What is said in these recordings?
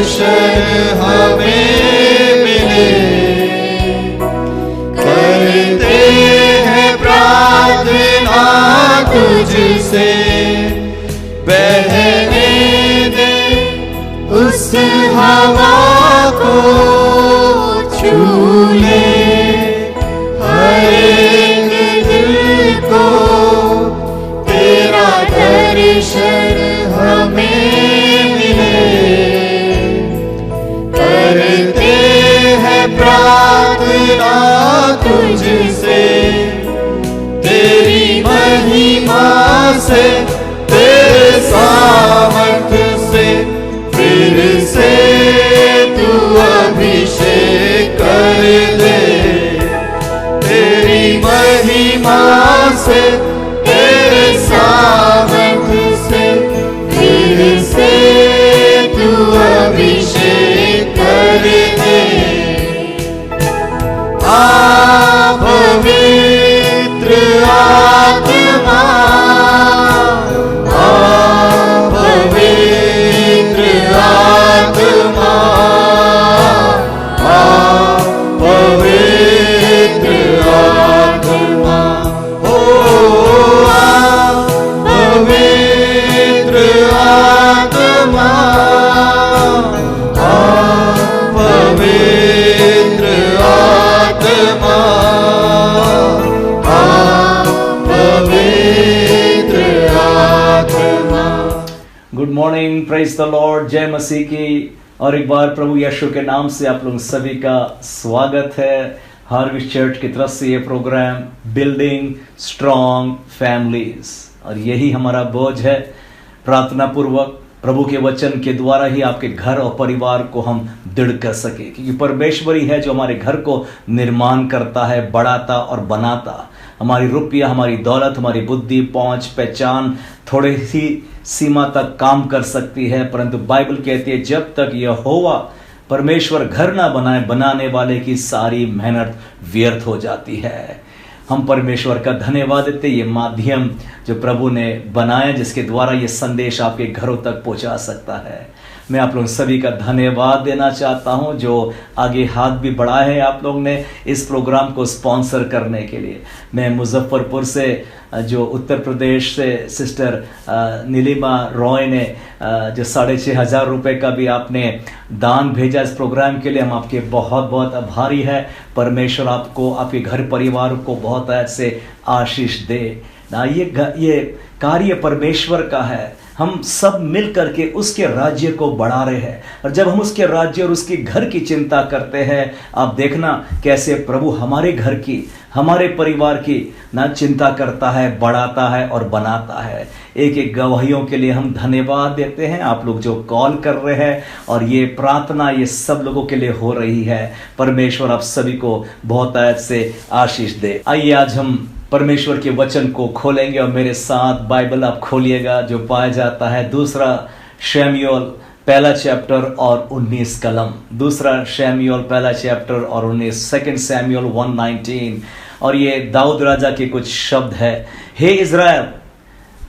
दर्शन हमें मिले। करते हैं प्रार्थना तुझसे, बहने दे उस हवा को छू ले, हर एक दिल को तेरा दर्शन हमें मिले। करते हैं प्रार्थना तुझसे, तेरी महिमा से, तेरे सामर्थ से, फिर से तू अभिषेक कर दे। तेरी महिमा से, तेरे सामर्थ से, फिर से तू अभिषेक कर दे। पवित्र आत्मा, पवित्र आत्मा, पवित्र आत्मा, ओ पवित्र आत्मा, पवित्र आत्मा, पवित्र आत्मा। Good morning, praise the Lord, जय मसीह की। और एक बार प्रभु यीशु के नाम से आप लोग सभी का स्वागत है। हार्वेस्ट चर्च की तरफ से ये प्रोग्राम बिल्डिंग स्ट्रॉन्ग फैमिलीज, और यही हमारा बोझ है, प्रार्थना पूर्वक प्रभु के वचन के द्वारा ही आपके घर और परिवार को हम दृढ़ कर सके, क्योंकि परमेश्वर ही है जो हमारे घर को निर्माण करता है, बढ़ाता और बनाता। हमारी रुपया, हमारी दौलत, हमारी बुद्धि, पहुंच, पहचान थोड़े ही सीमा तक काम कर सकती है, परंतु बाइबल कहती है जब तक यहोवा परमेश्वर घर ना बनाए, बनाने वाले की सारी मेहनत व्यर्थ हो जाती है। हम परमेश्वर का धन्यवाद देते, ये माध्यम जो प्रभु ने बनाया, जिसके द्वारा ये संदेश आपके घरों तक पहुंचा सकता है। मैं आप लोग सभी का धन्यवाद देना चाहता हूं जो आगे हाथ भी बढ़ाए हैं आप लोग ने इस प्रोग्राम को स्पॉन्सर करने के लिए। मैं मुजफ्फरपुर से, जो उत्तर प्रदेश से सिस्टर नीलिमा रॉय ने जो 6,500 रुपये का भी आपने दान भेजा इस प्रोग्राम के लिए, हम आपके बहुत बहुत आभारी है। परमेश्वर आपको, आपके घर परिवार को बहुत ऐसे आशीष दे ना। ये कार्य परमेश्वर का है, हम सब मिल करके उसके राज्य को बढ़ा रहे हैं। और जब हम उसके राज्य और उसके घर की चिंता करते हैं, आप देखना कैसे प्रभु हमारे घर की, हमारे परिवार की ना चिंता करता है, बढ़ाता है और बनाता है। एक एक गवाहियों के लिए हम धन्यवाद देते हैं, आप लोग जो कॉल कर रहे हैं, और ये प्रार्थना ये सब लोगों के लिए हो रही है। परमेश्वर आप सभी को बहुत ऐसे आशीष दे। आइए आज हम परमेश्वर के वचन को खोलेंगे, और मेरे साथ बाइबल आप खोलिएगा, जो पाया जाता है 2 शमूएल पहला चैप्टर और 19 कलम। 2 शमूएल पहला चैप्टर और 19, 2 शमूएल 1:19। और ये दाऊद राजा के कुछ शब्द है। हे इज़राइल,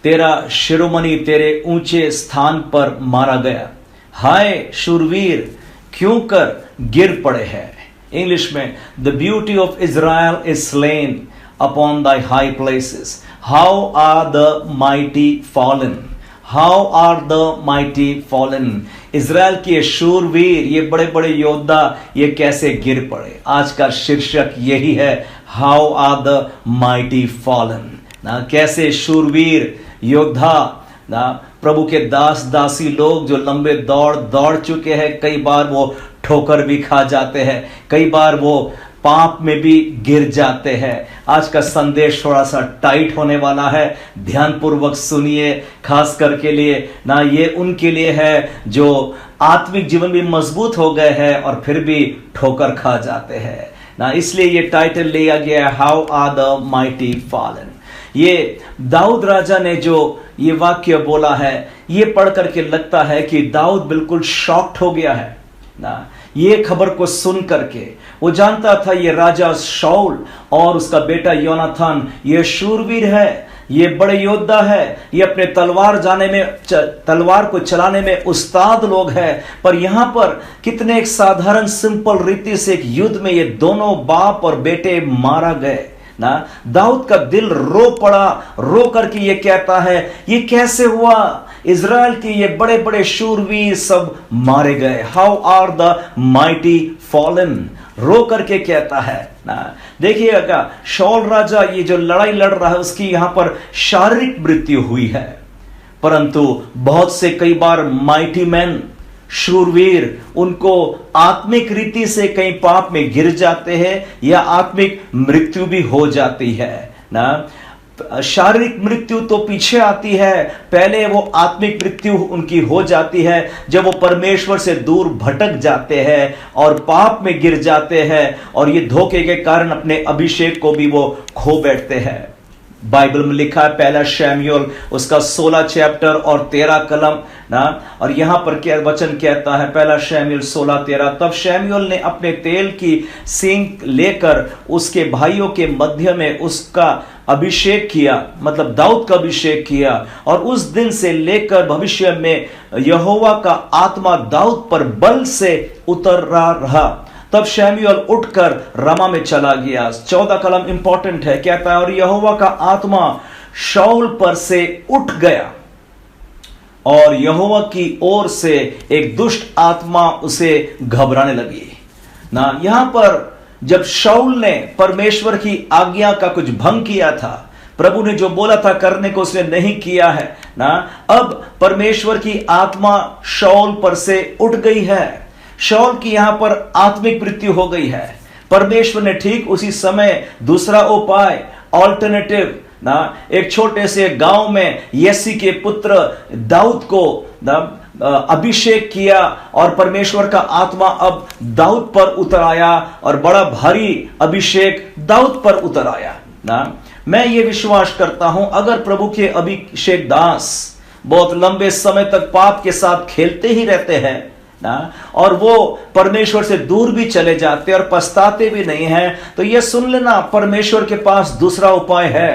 तेरा शिरोमणि तेरे ऊंचे स्थान पर मारा गया। हाय शूरवीर, क्यों कर गिर पड़े हैं। इंग्लिश में, the beauty of Israel is slain upon thy high places. How are the mighty fallen? How are the mighty fallen? Israel के शूरवीर, ये बड़े बड़े योद्धा, ये कैसे गिर पड़े। आज का शीर्षक यही है, How are the mighty fallen? ना कैसे शूरवीर योद्धा ना प्रभु के दास दासी लोग जो लंबे दौड़ चुके हैं, कई बार वो ठोकर भी खा जाते हैं, कई बार वो पाप में भी गिर जाते हैं। आज का संदेश थोड़ा सा टाइट होने वाला है, ध्यानपूर्वक सुनिए। खास करके लिए ना ये उनके लिए है जो आत्मिक जीवन में मजबूत हो गए हैं और फिर भी ठोकर खा जाते हैं ना, इसलिए ये टाइटल लिया गया है, how are the mighty fallen. ये दाऊद राजा ने जो ये वाक्य बोला है, ये पढ़ करके लगता है कि दाऊद बिल्कुल शॉक्ड हो गया है ना। ये खबर को सुन करके वो जानता था ये राजा शाऊल और उसका बेटा योनाथन ये शूरवीर है ये बड़े योद्धा है, ये अपने तलवार को चलाने में उस्ताद लोग हैं, पर यहां पर कितने एक साधारण सिंपल रीति से एक युद्ध में ये दोनों बाप और बेटे मारा गए ना। दाऊद का दिल रो पड़ा, रो करके ये कहता है ये कैसे हुआ, इज़राइल के ये बड़े बड़े शूरवीर सब मारे गए, how are the mighty fallen, रो करके कहता है ना। देखिएगा शाऊल राजा ये जो लड़ाई लड़ रहा है उसकी यहां पर शारीरिक मृत्यु हुई है, परंतु बहुत से कई बार माइटी मैन, शूरवीर, उनको आत्मिक रीति से कई पाप में गिर जाते हैं या आत्मिक मृत्यु भी हो जाती है ना। शारीरिक मृत्यु तो पीछे आती है, पहले वो आत्मिक मृत्यु उनकी हो जाती है जब वो परमेश्वर से दूर भटक जाते हैं और पाप में गिर जाते हैं और ये धोखे के कारण अपने अभिषेक को भी वो खो बैठते हैं। बाइबल में लिखा है पहला शमूएल उसका 16 चैप्टर और 13 कलम ना, और यहां पर क्या वचन कहता है, पहला शमूएल 16:13, तब शमूएल ने अपने तेल की सींग लेकर उसके भाइयों के मध्य में उसका अभिषेक किया, मतलब दाऊद का अभिषेक किया, और उस दिन से लेकर भविष्य में यहोवा का आत्मा दाऊद पर बल से उतरा रहा। तब शमूएल उठकर रमा में चला गया। 14 कलम इंपॉर्टेंट है, कहता है और यहोवा का आत्मा शाऊल पर से उठ गया और यहोवा की ओर से एक दुष्ट आत्मा उसे घबराने लगी ना। यहां पर जब शाऊल ने परमेश्वर की आज्ञा का कुछ भंग किया था, प्रभु ने जो बोला था करने को उसने नहीं किया है ना, अब परमेश्वर की आत्मा शाऊल पर से उठ गई है। शाऊल की यहां पर आत्मिक मृत्यु हो गई है। परमेश्वर ने ठीक उसी समय दूसरा उपाय, ऑल्टरनेटिव ना, एक छोटे से गांव में यसी के पुत्र दाऊद को अभिषेक किया और परमेश्वर का आत्मा अब दाऊद पर उतर आया और बड़ा भारी अभिषेक दाऊद पर उतर आया ना। मैं ये विश्वास करता हूं अगर प्रभु के अभिषेक दास बहुत लंबे समय तक पाप के साथ खेलते ही रहते हैं ना, और वो परमेश्वर से दूर भी चले जाते और पछताते भी नहीं हैं, तो ये सुन लेना परमेश्वर के पास दूसरा उपाय है।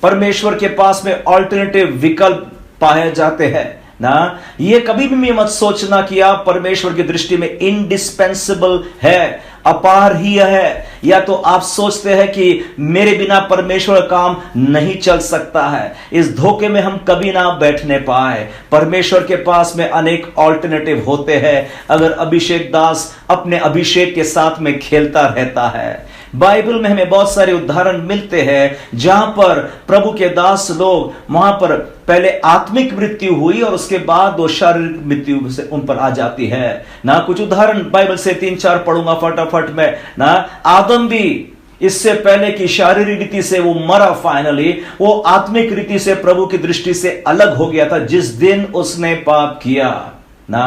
परमेश्वर के पास में ऑल्टरनेटिव विकल्प पाए जाते हैं ना। ये कभी भी मत सोचना कि आप परमेश्वर की दृष्टि में इंडिस्पेंसिबल है, अपरिहार्य है, या तो आप सोचते हैं कि मेरे बिना परमेश्वर का काम नहीं चल सकता है। इस धोखे में हम कभी ना बैठने पाए। परमेश्वर के पास में अनेक ऑल्टरनेटिव होते हैं अगर अभिषेक दास अपने अभिषेक के साथ में खेलता रहता है। बाइबल में हमें बहुत सारे उदाहरण मिलते हैं जहां पर प्रभु के दास लोग, वहां पर पहले आत्मिक मृत्यु हुई और उसके बाद वो शारीरिक मृत्यु से उन पर आ जाती है ना। कुछ उदाहरण बाइबल से 3-4 पढ़ूंगा फटाफट में ना। आदम भी इससे पहले कि शारीरिक रीति से वो मरा, फाइनली वो आत्मिक रीति से प्रभु की दृष्टि से अलग हो गया था जिस दिन उसने पाप किया ना।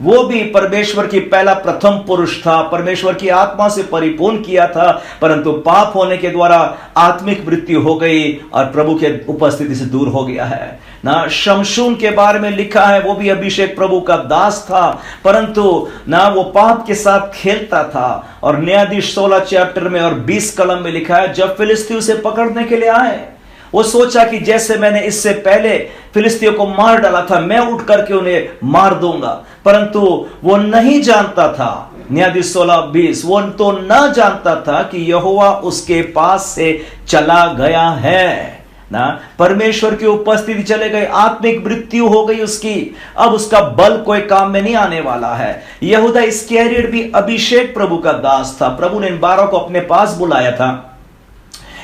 वो भी परमेश्वर की पहला प्रथम पुरुष था, परमेश्वर की आत्मा से परिपूर्ण किया था, परंतु पाप होने के द्वारा आत्मिक मृत्यु हो गई और प्रभु के उपस्थिति से दूर हो गया है ना। शमशून के बारे में लिखा है, वो भी अभिषेक प्रभु का दास था, परंतु ना वो पाप के साथ खेलता था। और न्यायाधीश 16 चैप्टर में और 20 कलम में लिखा है, जब फिलिस्तीय उसे पकड़ने के लिए आए, वो सोचा कि जैसे मैंने इससे पहले फिलिस्तीयों को मार डाला था, मैं उठ करके उन्हें मार दूंगा, परंतु वो नहीं जानता था। न्यायाधीश 16:20, वो तो ना जानता था कि यहोवा उसके पास से चला गया है ना। परमेश्वर की उपस्थिति चले गए, आत्मिक मृत्यु हो गई उसकी, अब उसका बल कोई काम में नहीं आने वाला है। यहूदा इस्करियोत भी अभिषेक प्रभु का दास था। प्रभु ने इन 12 को अपने पास बुलाया था,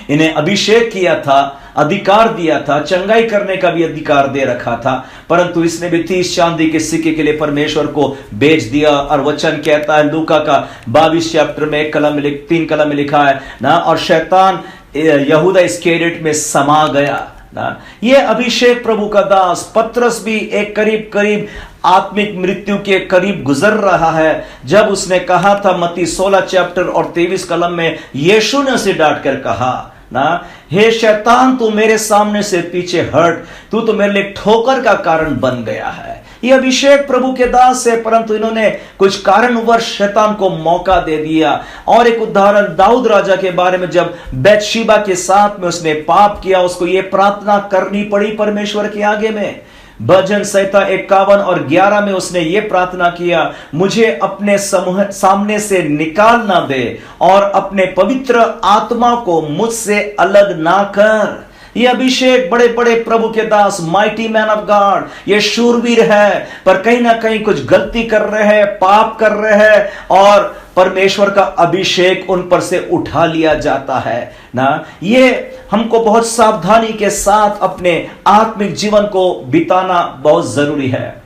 इन्हें अभिषेक किया था, अधिकार दिया था, चंगाई करने का भी अधिकार दे रखा था, परंतु इसने भी 30 चांदी के सिक्के के लिए परमेश्वर को बेच दिया। और वचन कहता है लूका का 22 चैप्टर में 3 कलम में लिखा है ना, और शैतान यहूदा इस्करियोत में समा गया ना। ये अभिषेक प्रभु का दास पतरस भी एक करीब आत्मिक मृत्यु के करीब गुजर रहा है, जब उसने कहा था मत्ती 16 चैप्टर और 23 कलम में, यीशु ने उसे डांट कर कहा ना, हे शैतान तू मेरे सामने से पीछे हट, तू तो मेरे लिए ठोकर का कारण बन गया है। ये अभिषेक प्रभु के दास है, परंतु इन्होंने कुछ कारणवश शैतान को मौका दे दिया। और एक उदाहरण दाऊद राजा के बारे में, जब बैतशेबा के साथ में उसने पाप किया, उसको ये प्रार्थना करनी पड़ी परमेश्वर के आगे में। भजन संहिता 51 और 11 में उसने ये प्रार्थना किया, मुझे अपने सामने से निकाल ना दे और अपने पवित्र आत्मा को मुझसे अलग ना कर। ये अभिषेक बड़े बड़े प्रभु के दास, माइटी मैन ऑफ गॉड, ये शूरवीर है, पर कहीं ना कहीं कुछ गलती कर रहे हैं, पाप कर रहे हैं, और परमेश्वर का अभिषेक उन पर से उठा लिया जाता है ना। ये हमको बहुत सावधानी के साथ अपने आत्मिक जीवन को बिताना बहुत जरूरी है।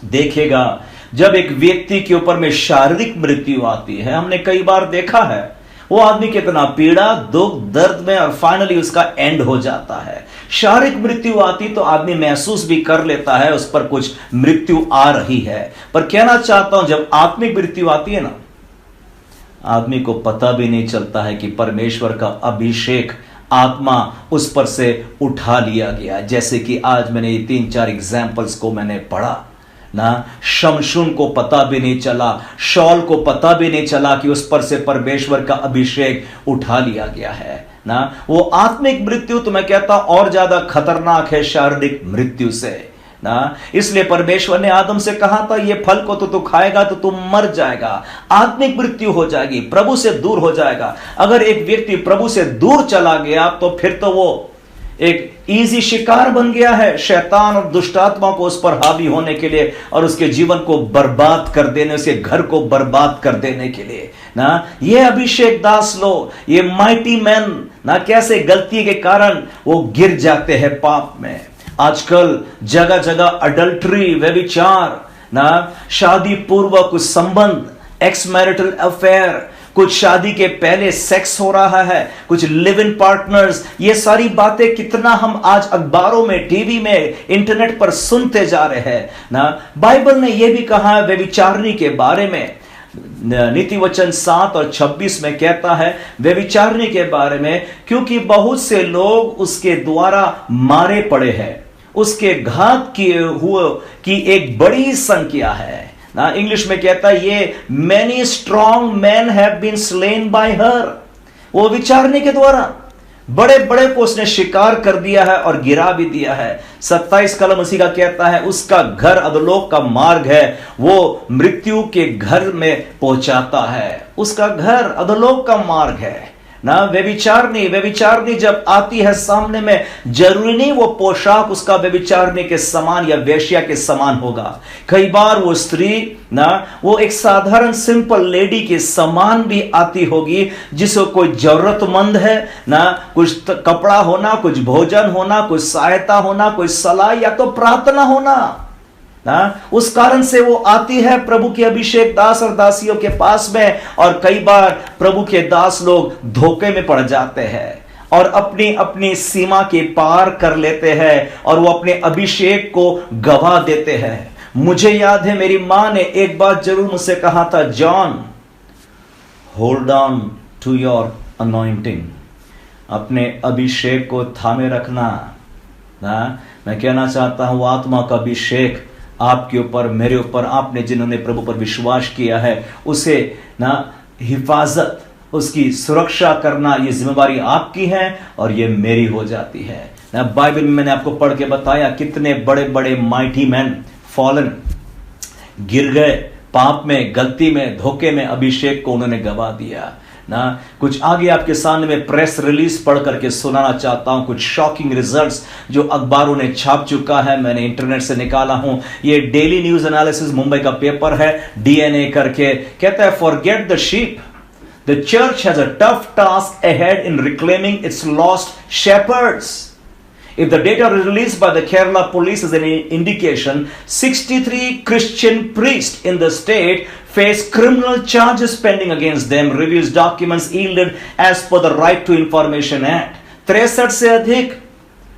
देखिएगा, जब एक व्यक्ति के ऊपर में शारीरिक मृत्यु आती है, हमने कई बार देखा है, वो आदमी कितना पीड़ा, दुख, दर्द में, और फाइनली उसका एंड हो जाता है। शारीरिक मृत्यु आती तो आदमी महसूस भी कर लेता है उस पर कुछ मृत्यु आ रही है, पर कहना चाहता हूं, जब आत्मिक मृत्यु आती है ना, आदमी को पता भी नहीं चलता है कि परमेश्वर का अभिषेक, आत्मा उस पर से उठा लिया गया। जैसे कि आज मैंने ये 3-4 एग्जाम्पल्स को मैंने पढ़ा ना। शमशून को पता भी नहीं चला, शौल को पता भी नहीं चला कि उस पर से परमेश्वर का अभिषेक उठा लिया गया है ना। वो आत्मिक मृत्यु तो मैं कहता और ज्यादा खतरनाक है शारीरिक मृत्यु से ना। इसलिए परमेश्वर ने आदम से कहा था, ये फल को तो तू खाएगा तो तू मर जाएगा, आत्मिक मृत्यु हो जाएगी, प्रभु से दूर हो जाएगा। अगर एक व्यक्ति प्रभु से दूर चला गया तो फिर तो वो एक इजी शिकार बन गया है शैतान और दुष्टात्मा को उस पर हावी होने के लिए, और उसके जीवन को बर्बाद कर देने, उसके घर को बर्बाद कर देने के लिए ना। ये अभिषेक दास लोग, ये माइटी मैन ना, कैसे गलती के कारण वो गिर जाते हैं पाप में। आजकल जगह जगह अडल्ट्री, व्यभिचार ना, शादी पूर्व कुछ संबंध, एक्स मैरिटल अफेयर, कुछ शादी के पहले सेक्स हो रहा है, कुछ लिव इन पार्टनर्स, ये सारी बातें कितना हम आज अखबारों में, टीवी में, इंटरनेट पर सुनते जा रहे हैं ना। बाइबल ने यह भी कहा है व्यभिचारिणी के बारे में, नीति वचन 7 और 26 में कहता है व्यभिचारिणी के बारे में, क्योंकि बहुत से लोग उसके द्वारा मारे पड़े हैं, उसके घात किए हुए की एक बड़ी संख्या है ना। इंग्लिश में कहता है ये many strong men have been slain by her। वो विचारने के द्वारा बड़े बड़े को उसने शिकार कर दिया है और गिरा भी दिया है। 27 कलम उसी का कहता है, उसका घर अधोलोक का मार्ग है, वो मृत्यु के घर में पहुंचाता है। उसका घर अधोलोक का मार्ग है ना। व्यभिचारिणी जब आती है सामने में, जरूरी नहीं वो पोशाक उसका व्यभिचारिणी के समान या वेश्या के समान होगा। कई बार वो स्त्री ना, वो एक साधारण सिंपल लेडी के समान भी आती होगी, जिसको कोई जरूरतमंद है ना, कुछ कपड़ा होना, कुछ भोजन होना, कुछ सहायता होना, कुछ सलाह या तो प्रार्थना होना ना। उस कारण से वो आती है प्रभु के अभिषेक दास और दासियों के पास में, और कई बार प्रभु के दास लोग धोखे में पड़ जाते हैं और अपनी अपनी सीमा के पार कर लेते हैं, और वो अपने अभिषेक को गवा देते हैं। मुझे याद है मेरी मां ने एक बात जरूर मुझसे कहा था, John hold on to your anointing, अपने अभिषेक को थामे रखना ना। मैं कहना चाहता हूं, आत्मा का अभिषेक आपके ऊपर, मेरे ऊपर, आपने जिन्होंने प्रभु पर विश्वास किया है, उसे ना हिफाजत, उसकी सुरक्षा करना, ये जिम्मेवारी आपकी है और ये मेरी हो जाती है ना। बाइबल में मैंने आपको पढ़ के बताया कितने बड़े बड़े माइटी मैन फॉलन गिर गए पाप में, गलती में, धोखे में, अभिषेक को उन्होंने गवा दिया ना। कुछ आगे आपके सामने में प्रेस रिलीज पढ़ करके सुनाना चाहता हूं, कुछ शॉकिंग रिजल्ट्स जो अखबारों ने छाप चुका है, मैंने इंटरनेट से निकाला हूं। ये डेली न्यूज एनालिसिस मुंबई का पेपर है, डीएनए करके कहता है, forget the sheep, the church has a tough task ahead in reclaiming it's lost shepherds. If the data released by the Kerala police is an indication, 63 Christian priests in the state face criminal charges pending against them, reveals documents yielded as per the Right to Information Act। 63 से अधिक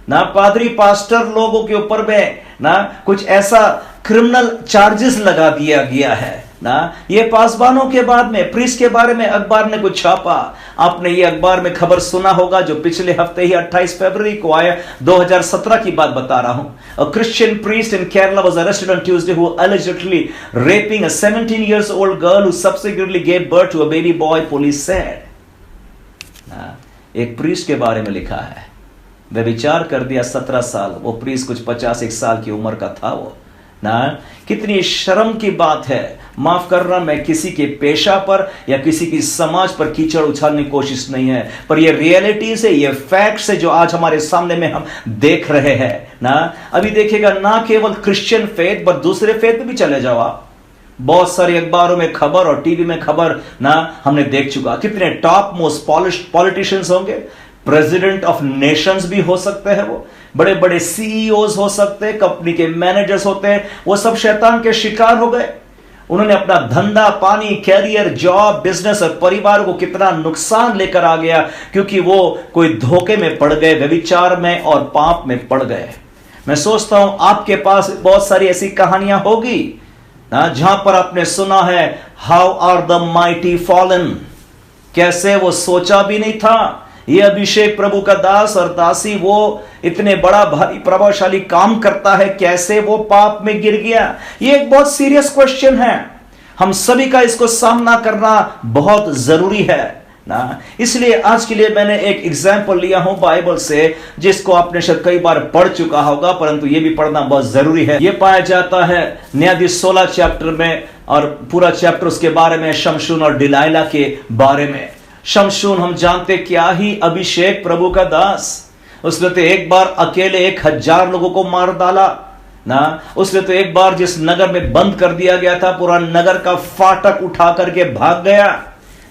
ना पादरी pastor लोगों के ऊपर में ना कुछ ऐसा क्रिमिनल चार्जेस लगा दिया गया है ना। ये पासबानों के बाद में प्रीस्ट के बारे में अखबार ने कुछ छापा। आपने ये अखबार में खबर सुना होगा जो पिछले हफ्ते ही 28 फरवरी को आया, 2017 की बात बता रहा हूं। A Christian priest in Kerala was arrested on Tuesday who allegedly raping a 17 years old girl who subsequently gave birth to a baby boy, police said. ना, एक प्रीस्ट के बारे में लिखा है, व्यभिचार कर दिया 17 साल। वो प्रीस्ट कुछ 50 साल की उम्र का था वो ना। कितनी शर्म की बात है। माफ करना, मैं किसी के पेशा पर या किसी की समाज पर कीचड़ उछालने की कोशिश नहीं है, पर ये रियलिटी से, ये फैक्ट से जो आज हमारे सामने में हम देख रहे हैं ना। अभी देखिएगा, ना केवल क्रिश्चियन फेथ पर दूसरे फेथ में भी चले जाओ आप, बहुत सारे अखबारों में खबर और टीवी में खबर ना हमने देख चुका। कितने टॉप मोस्ट पॉलिटिशियंस होंगे, प्रेसिडेंट ऑफ नेशंस भी हो सकते हैं, वो बड़े बड़े सीईओज हो सकते हैं, कंपनी के मैनेजर्स होते हैं, वो सब शैतान के शिकार हो गए। उन्होंने अपना धंधा पानी, कैरियर, जॉब, बिजनेस और परिवार को कितना नुकसान लेकर आ गया, क्योंकि वो कोई धोखे में पड़ गए, व्यभिचार में और पाप में पड़ गए। मैं सोचता हूं आपके पास बहुत सारी ऐसी कहानियां होगी ना, जहां पर आपने सुना है, how are the mighty fallen, कैसे वो सोचा भी नहीं था ये अभिषेक प्रभु का दास और दासी वो इतने बड़ा भारी प्रभावशाली काम करता है, कैसे वो पाप में गिर गया। ये एक बहुत सीरियस क्वेश्चन है, हम सभी का इसको सामना करना बहुत जरूरी है ना। इसलिए आज के लिए मैंने एक एग्जाम्पल लिया हूं बाइबल से, जिसको आपने शायद कई बार पढ़ चुका होगा, परंतु यह भी पढ़ना बहुत जरूरी है। यह पाया जाता है न्यायाधीश 16 चैप्टर में, और पूरा चैप्टर उसके बारे में, शमशून और डिलाइला के बारे में। शमशून हम जानते क्या ही अभिषेक प्रभु का दास, उसने तो एक बार अकेले 1000 लोगों को मार डाला ना। उसने तो एक बार जिस नगर में बंद कर दिया गया था, पूरा नगर का फाटक उठा करके भाग गया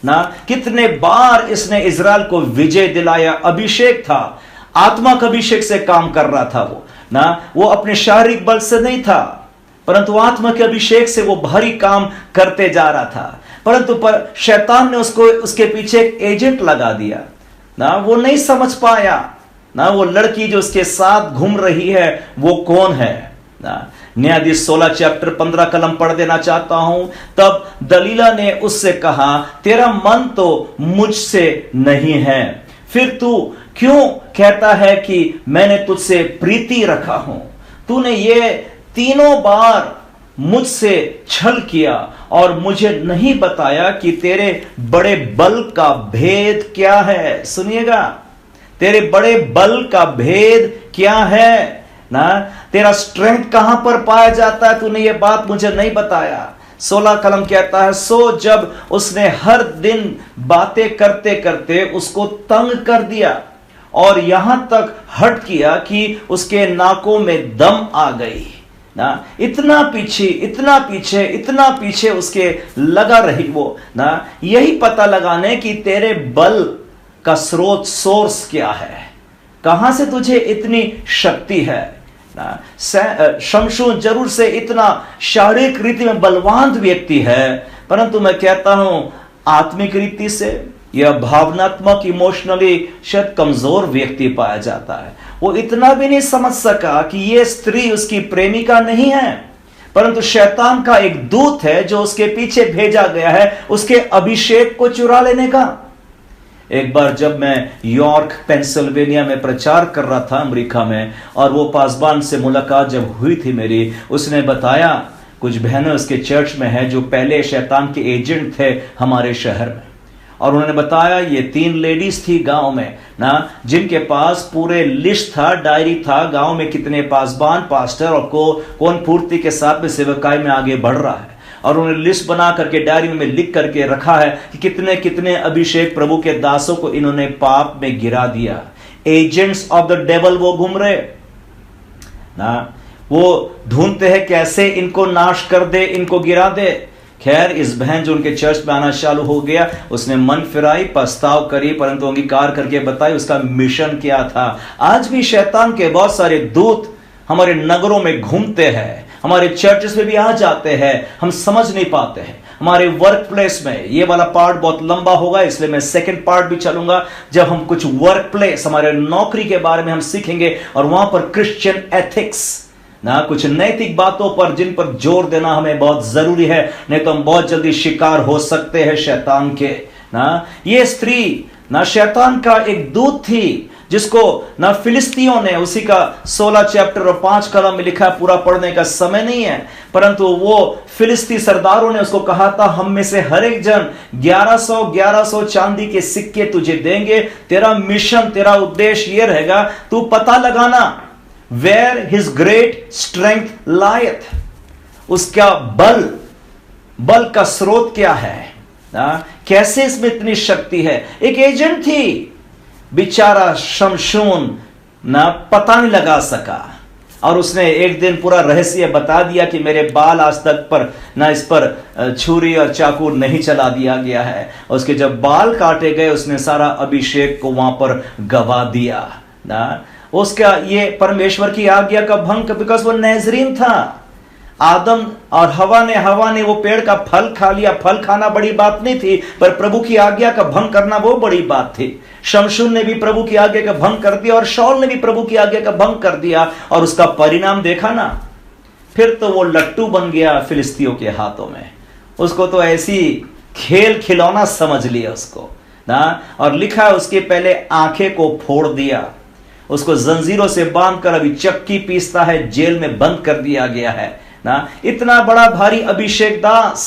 ना। कितने बार इसने इजराइल को विजय दिलाया। अभिषेक था, आत्मा का अभिषेक से काम कर रहा था वो ना। वो अपने शारीरिक बल से नहीं था, परंतु आत्मा के अभिषेक से वो भारी काम करते जा रहा था। परंतु शैतान ने उसको उसके पीछे एक एजेंट लगा दिया ना। वो नहीं समझ पाया ना, वो लड़की जो उसके साथ घूम रही है वो कौन है ना। न्यायाधीश 16 चैप्टर 15 कलम पढ़ देना चाहता हूं। तब दलीला ने उससे कहा, तेरा मन तो मुझसे नहीं है, फिर तू क्यों कहता है कि मैंने तुझसे प्रीति रखा हूं। तूने ये 3 बार मुझसे छल किया और मुझे नहीं बताया कि तेरे बड़े बल का भेद क्या है। सुनिएगा, तेरे बड़े बल का भेद क्या है ना, तेरा स्ट्रेंथ कहां पर पाया जाता है, तूने ये बात मुझे नहीं बताया। 16 कलम कहता है, सो जब उसने हर दिन बातें करते करते उसको तंग कर दिया और यहां तक हट किया कि उसके नाकों में दम आ गई ना। इतना पीछे इतना पीछे इतना पीछे उसके लगा रही वो ना, यही पता लगाने कि तेरे बल का स्रोत, सोर्स क्या है, कहां से तुझे इतनी शक्ति है ना। शमशून जरूर से इतना शारीरिक रीति में बलवान व्यक्ति है, परंतु मैं कहता हूं आत्मिक रीति से यह भावनात्मक, इमोशनली शायद कमजोर व्यक्ति पाया जाता है। वो इतना भी नहीं समझ सका कि यह स्त्री उसकी प्रेमिका नहीं है, परंतु शैतान का एक दूत है जो उसके पीछे भेजा गया है उसके अभिषेक को चुरा लेने का। एक बार जब मैं यॉर्क पेंसिल्वेनिया में प्रचार कर रहा था अमेरिका में, और वो पासबान से मुलाकात जब हुई थी मेरी, उसने बताया कुछ बहनें उसके चर्च में है जो पहले शैतान के एजेंट थे हमारे शहर में, और उन्होंने बताया ये 3 लेडीज थी गांव में ना, जिनके पास पूरे लिस्ट था, डायरी था, गांव में कितने पासबान, पास्टर और कौन पूर्ति के साथ में सेवकाई में आगे बढ़ रहा है, और उन्होंने लिस्ट बना करके डायरी में लिख करके रखा है कि कितने कितने अभिषेक प्रभु के दासों को इन्होंने पाप में गिरा दिया। एजेंट्स ऑफ द डेवल वो घूम रहे ना, वो ढूंढते हैं कैसे इनको नाश कर दे, इनको गिरा दे। खैर, इस बहन जो उनके चर्च में आना चालू हो गया, उसने मन फिराई, पछताव करी, परंतु अंगीकार करके बताई उसका मिशन क्या था। आज भी शैतान के बहुत सारे दूत हमारे नगरों में घूमते हैं, हमारे चर्चेस में भी आ जाते हैं, हम समझ नहीं पाते हैं। हमारे वर्क प्लेस में, ये वाला पार्ट बहुत लंबा होगा इसलिए मैं सेकंड पार्ट भी चलूंगा, जब हम कुछ वर्क प्लेस, हमारे नौकरी के बारे में हम सीखेंगे, और वहां पर क्रिश्चियन एथिक्स ना कुछ नैतिक बातों पर जिन पर जोर देना हमें बहुत जरूरी है, नहीं तो हम बहुत जल्दी शिकार हो सकते हैं शैतान के। ना ये स्त्री ना शैतान का एक दूत थी, जिसको ना फिलिस्तियों ने, उसी का 16 चैप्टर और 5 कलम में लिखा है, पूरा पढ़ने का समय नहीं है, परंतु वो फिलिस्ती सरदारों ने उसको कहा था, हम में से हर एक जन 1100 चांदी के सिक्के तुझे देंगे, तेरा मिशन, तेरा उद्देश्य ये रहेगा, तू पता लगाना वेयर हिज ग्रेट स्ट्रेंथ लायथ, उसका बल का स्रोत क्या है, कैसे इसमें इतनी शक्ति है। एक एजेंट थी, बेचारा शमशून ना पता नहीं लगा सका, और उसने एक दिन पूरा रहस्य बता दिया कि मेरे बाल आज तक पर ना इस पर छुरी और चाकू नहीं चला दिया गया है। उसके जब बाल काटे गए, उसने सारा अभिषेक को वहां पर गवा दिया ना। उसका ये परमेश्वर की आज्ञा का भंग, बिकॉज वो नाज़रीन था। आदम और हवा ने वो पेड़ का फल खा लिया। फल खाना बड़ी बात नहीं थी, पर प्रभु की आज्ञा का भंग करना वो बड़ी बात थी। शमशून ने भी प्रभु की आज्ञा का भंग कर दिया, और शाऊल ने भी प्रभु की आज्ञा का भंग कर दिया, और उसका परिणाम देखा ना, फिर तो वो लट्टू बन गया फिलिस्तियों के हाथों में। उसको तो ऐसी खेल खिलौना समझ लिया उसको ना। और लिखा है, उसके पहले आंखें को फोड़ दिया, उसको जंजीरों से बांधकर अभी चक्की पीसता है, जेल में बंद कर दिया गया है ना। इतना बड़ा भारी अभिषेक दास,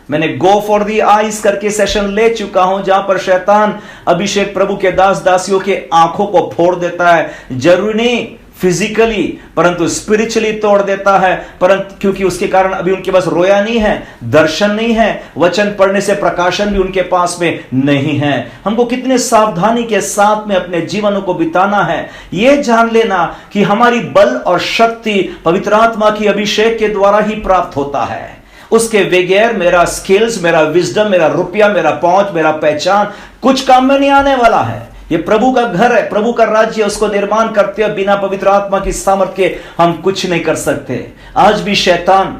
मैंने गो फॉर दी आईज करके सेशन ले चुका हूं, जहां पर शैतान अभिषेक प्रभु के दास दासियों के आंखों को फोड़ देता है। जरूरी नहीं फिजिकली, परंतु स्पिरिचुअली तोड़ देता है, परंतु क्योंकि उसके कारण अभी उनके पास रोया नहीं है, दर्शन नहीं है, वचन पढ़ने से प्रकाशन भी उनके पास में नहीं है। हमको कितने सावधानी के साथ में अपने जीवनों को बिताना है, यह जान लेना कि हमारी बल और शक्ति पवित्र आत्मा की अभिषेक के द्वारा ही प्राप्त होता है। उसके बगैर मेरा स्किल्स, मेरा विजडम, मेरा रुपया, मेरा पहुंच, मेरा पहचान कुछ काम में नहीं आने वाला है। ये प्रभु का घर है, प्रभु का राज्य, उसको निर्माण करते हैं। बिना पवित्र आत्मा की सामर्थ के हम कुछ नहीं कर सकते। आज भी शैतान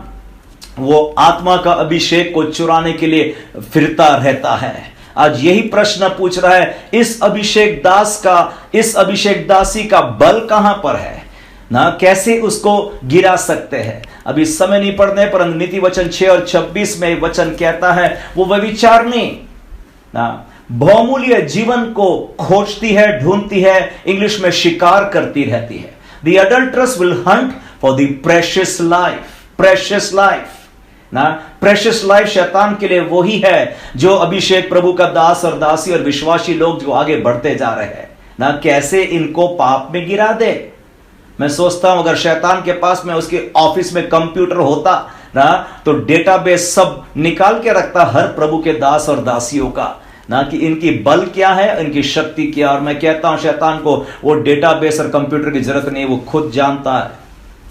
वो आत्मा का अभिषेक को चुराने के लिए फिरता रहता है। आज यही प्रश्न पूछ रहा है, इस अभिषेक दास का, इस अभिषेक दासी का बल कहां पर है ना, कैसे उसको गिरा सकते हैं। अभी समय नहीं पढ़ने, परंतु नीति वचन 6 और 26 में वचन कहता है, वो व्यभिचारिणी ना बहुमूल्य जीवन को खोजती है, ढूंढती है, इंग्लिश में शिकार करती रहती है। The adulteress will hunt for the precious life, precious life ना। प्रेशियस लाइफ शैतान के लिए वही है जो अभिषेक प्रभु का दास और दासी और विश्वासी लोग जो आगे बढ़ते जा रहे हैं ना, कैसे इनको पाप में गिरा दे। मैं सोचता हूं अगर शैतान के पास में उसके ऑफिस में कंप्यूटर होता ना, तो डेटाबेस सब निकाल के रखता हर प्रभु के दास और दासियों का ना, कि इनकी बल क्या है, इनकी शक्ति क्या। और मैं कहता हूं शैतान को वो डेटाबेस और कंप्यूटर की जरूरत नहीं, वो खुद जानता है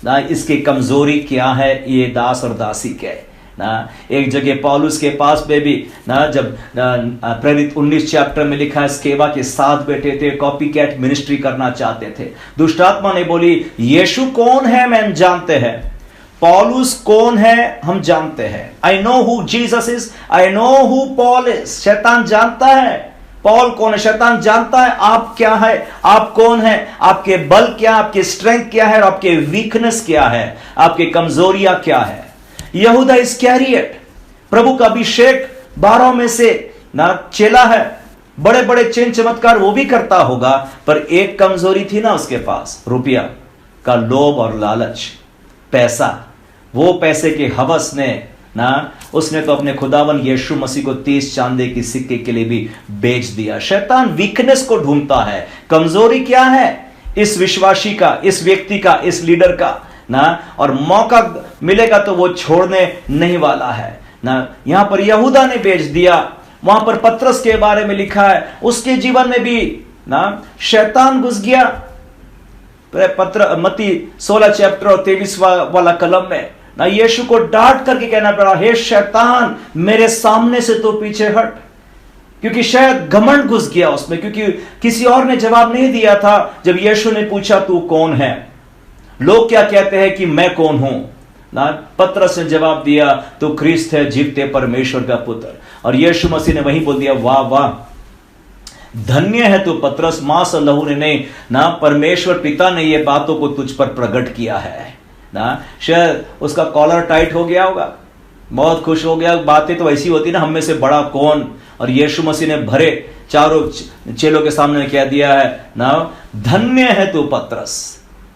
ना इसकी कमजोरी क्या है, ये दास और दासी के ना। एक जगह पौलुस के पास में भी ना, जब प्रेरित 19 चैप्टर में लिखा है, स्केवा के 7 बेटे थे, कॉपी कैट मिनिस्ट्री करना चाहते थे। दुष्ट आत्मा ने बोली, यीशु कौन है मैं जानते हैं, पौलुस कौन है हम जानते हैं। I know who Jesus is, I know who Paul is. शैतान जानता है पॉल कौन है, शैतान जानता है आप क्या है, आप कौन है, आपके बल क्या, आपके स्ट्रेंथ क्या है, और आपके वीकनेस क्या है, आपकी कमजोरियां क्या है। यहूदा इस्करियोत प्रभु का अभिषेक 12 में से ना चेला है, बड़े बड़े चिन्ह चमत्कार वो भी करता होगा, पर एक कमजोरी थी ना उसके पास, रुपया का लोभ और लालच, पैसा। वो पैसे के हवस ने ना, उसने तो अपने खुदावन यीशु मसीह को 30 चांदी की सिक्के के लिए भी बेच दिया। शैतान वीकनेस को ढूंढता है, कमजोरी क्या है इस विश्वासी का, इस व्यक्ति का, इस लीडर का ना, और मौका मिलेगा तो वो छोड़ने नहीं वाला है ना। यहां पर यहूदा ने बेच दिया, वहां पर पतरस के बारे में लिखा है, उसके जीवन में भी ना शैतान घुस गया। पत्र मत्ती 16 चैप्टर और 23 वाला कलम में ना, यीशु को डांट करके कहना पड़ा, हे शैतान मेरे सामने से तो पीछे हट, क्योंकि शायद घमंड घुस गया उसमें, क्योंकि किसी और ने जवाब नहीं दिया था। जब यीशु ने पूछा तू कौन है, लोग क्या कहते हैं कि मैं कौन हूं ना, पतरस ने जवाब दिया तू ख्रिस्त है, जीवते परमेश्वर का पुत्र। और यीशु मसीह ने वही बोल दिया, वाह वाह धन्य है तू पतरस, मांस और लहू ने नहीं ना, परमेश्वर पिता ने ये बातों को तुझ पर प्रकट किया है ना, शायद उसका कॉलर टाइट हो गया होगा, बहुत खुश हो गया। बातें तो ऐसी होती ना, हम में से बड़ा कौन। और यीशु मसीह ने भरे चारों चेलों के सामने कह दिया है ना, धन्य है तू पतरस,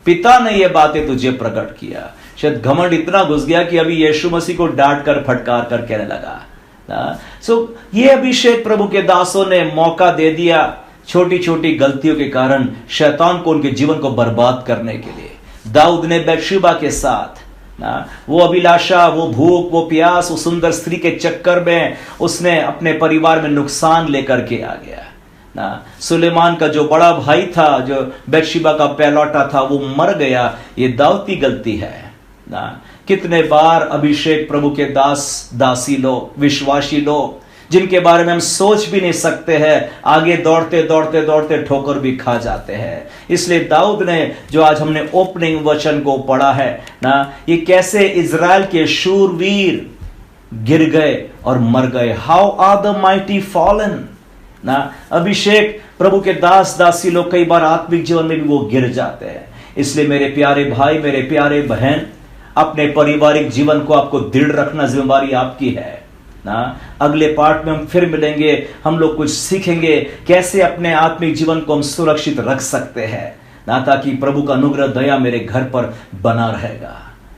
पिता ने ये बातें तुझे प्रकट किया। शायद घमंड इतना घुस गया कि अभी यीशु मसीह को डांट कर फटकार कर कहने लगा ना। सो ये अभिषेक प्रभु के दासों ने मौका दे दिया छोटी छोटी गलतियों के कारण शैतान को उनके जीवन को बर्बाद करने के लिए। दाऊद ने बैतशेबा के साथ ना, वो अभिलाषा, वो भूख, वो प्यास, वो सुंदर स्त्री के चक्कर में उसने अपने परिवार में नुकसान लेकर के आ गया ना। सुलेमान का जो बड़ा भाई था, जो बैतशेबा का पहलौठा था, वो मर गया। ये दाऊद की गलती है ना। कितने बार अभिषेक प्रभु के दास दासी लोग, विश्वासी लोग, जिनके बारे में हम सोच भी नहीं सकते हैं, आगे दौड़ते दौड़ते दौड़ते ठोकर भी खा जाते हैं। इसलिए दाऊद ने, जो आज हमने ओपनिंग वचन को पढ़ा है ना, ये कैसे इजराइल के शूरवीर गिर गए और मर गए। How are the mighty fallen ना। अभिषेक प्रभु के दास दासी लोग कई बार आत्मिक जीवन में भी वो गिर जाते हैं। इसलिए मेरे प्यारे भाई, मेरे प्यारे बहन, अपने पारिवारिक जीवन को आपको दृढ़ रखना जिम्मेदारी आपकी है ना। अगले पार्ट में हम फिर मिलेंगे, हम लोग कुछ सीखेंगे कैसे अपने आत्मिक जीवन को हम सुरक्षित रख सकते हैं ना, ताकि प्रभु का अनुग्रह दया मेरे घर पर बना रहेगा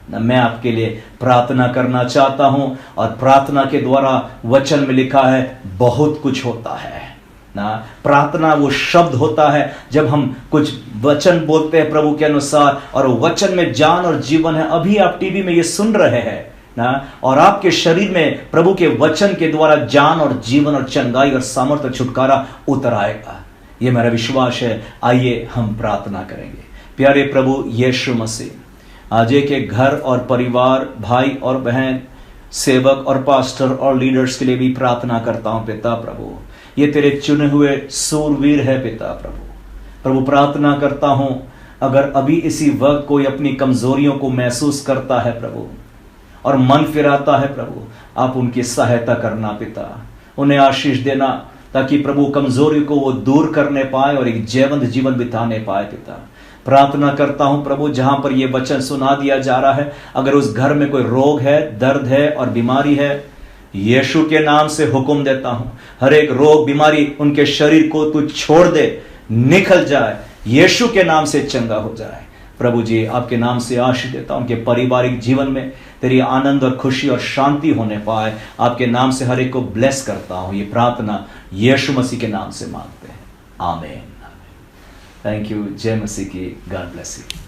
ना। मैं आपके लिए प्रार्थना करना चाहता हूं, और प्रार्थना के द्वारा वचन में लिखा है बहुत कुछ होता है ना। प्रार्थना वो शब्द होता है जब हम कुछ वचन बोलते हैं प्रभु के अनुसार, और वचन में जान और जीवन है। अभी आप टीवी में ये सुन रहे हैं ना, और आपके शरीर में प्रभु के वचन के द्वारा जान और जीवन और चंगाई और सामर्थ्य छुटकारा उतर आएगा। ये मेरा विश्वास है। आइए हम प्रार्थना करेंगे। प्यारे प्रभु यीशु मसीह, आज एक घर और परिवार, भाई और बहन, सेवक और पास्टर और लीडर्स के लिए भी प्रार्थना करता हूं। पिता प्रभु, ये तेरे चुने हुए सूरवीर है। पिता प्रभु प्रार्थना करता हूं, अगर अभी इसी वक्त कोई अपनी कमजोरियों को महसूस करता है प्रभु, और मन फिराता है प्रभु, आप उनकी सहायता करना पिता, उन्हें आशीष देना, ताकि प्रभु कमजोरी को वो दूर करने पाए और एक जीवंत जीवन बिताने पाए। पिता प्रार्थना करता हूं प्रभु, जहां पर ये वचन सुना दिया जा रहा है, अगर उस घर में कोई रोग है, दर्द है और बीमारी है, यीशु के नाम से हुक्म देता हूं, हर एक रोग बीमारी उनके शरीर को तू छोड़ दे, निकल जाए, यीशु के नाम से चंगा हो जाए। प्रभु जी, आपके नाम से आशीष देता हूं, उनके पारिवारिक जीवन में तेरी आनंद और खुशी और शांति होने पाए। आपके नाम से हर एक को ब्लेस करता हूं। ये प्रार्थना यीशु मसीह के नाम से मांगते हैं, आमीन। Thank you. जय मसीह की। God bless you.